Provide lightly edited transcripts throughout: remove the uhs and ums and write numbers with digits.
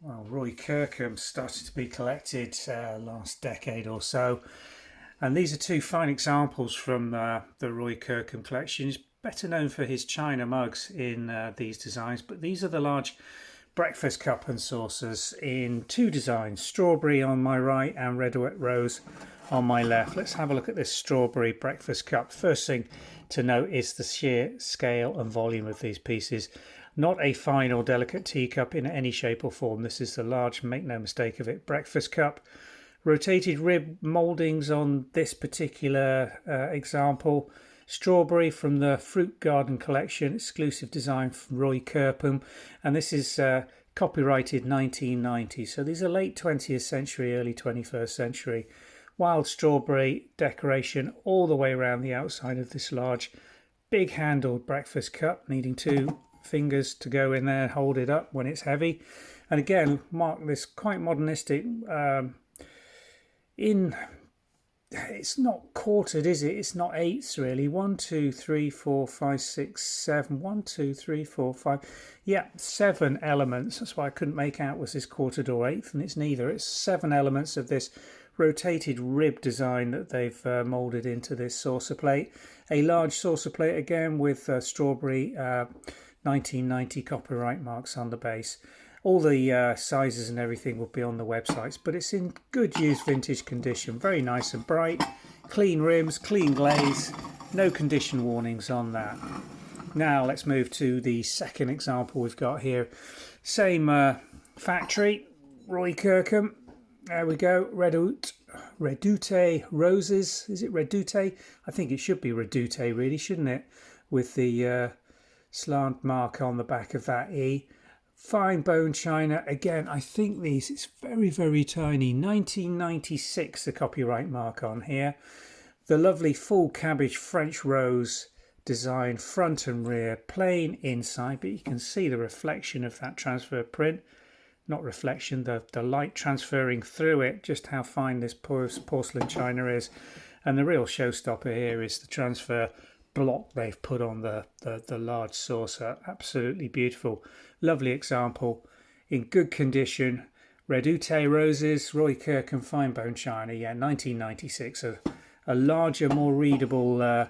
Well, Roy Kirkham started to be collected last decade or so, and these are two fine examples from the Roy Kirkham collection. He's better known for his china mugs in these designs, but these are the large breakfast cup and saucers in two designs, strawberry on my right and Redoute Rose on my left. Let's have a look at this strawberry breakfast cup. First thing to note is the sheer scale and volume of these pieces. Not a fine or delicate teacup in any shape or form. This is the large, make no mistake of it, breakfast cup. Rotated rib mouldings on this particular example. Strawberry from the Fruit Garden collection, exclusive design from Roy Kirkham, and this is copyrighted 1990. So these are late 20th century, early 21st century. Wild strawberry decoration all the way around the outside of this large, big handled breakfast cup, needing two fingers to go in there and hold it up when it's heavy. And again, mark this quite modernistic it's not quartered, is it? It's not eighths really. 1 2 3 4 5 6 7 1 2 3 4 5 yeah, 7 elements. That's why I couldn't make out was this quartered or eighth, and it's neither. It's 7 elements of this rotated rib design that they've moulded into this saucer plate. A large saucer plate again with strawberry 1990 copyright marks on the base. All the sizes and everything will be on the websites, but it's in good used vintage condition. Very nice and bright, clean rims, clean glaze, no condition warnings on that. Now let's move to the second example we've got here. Same factory, Roy Kirkham. There we go, Redoute Roses. Is it Redoute? I think it should be Redoute really, shouldn't it? With the slant mark on the back of that E. Fine bone china. Again, I think these, it's very, very tiny. 1996, the copyright mark on here. The lovely full cabbage French rose design, front and rear, plain inside, but you can see the reflection of that transfer print. Not reflection, the light transferring through it, just how fine this porcelain china is. And the real showstopper here is the transfer block they've put on the large saucer. Absolutely beautiful. Lovely example in good condition. Redoute Roses, Roy Kirkham fine bone china. Yeah, 1996. A larger, more readable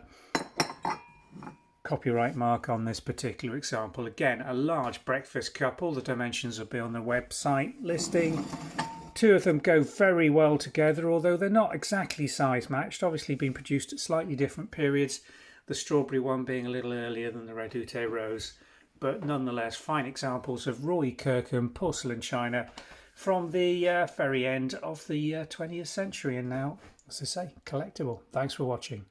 copyright mark on this particular example. Again, a large breakfast cup. All the dimensions will be on the website listing. Two of them go very well together, although they're not exactly size matched. Obviously been produced at slightly different periods. The strawberry one being a little earlier than the Redoute Rose, but nonetheless fine examples of Roy Kirkham porcelain china from the very end of the 20th century, and now, as I say, collectible. Thanks for watching.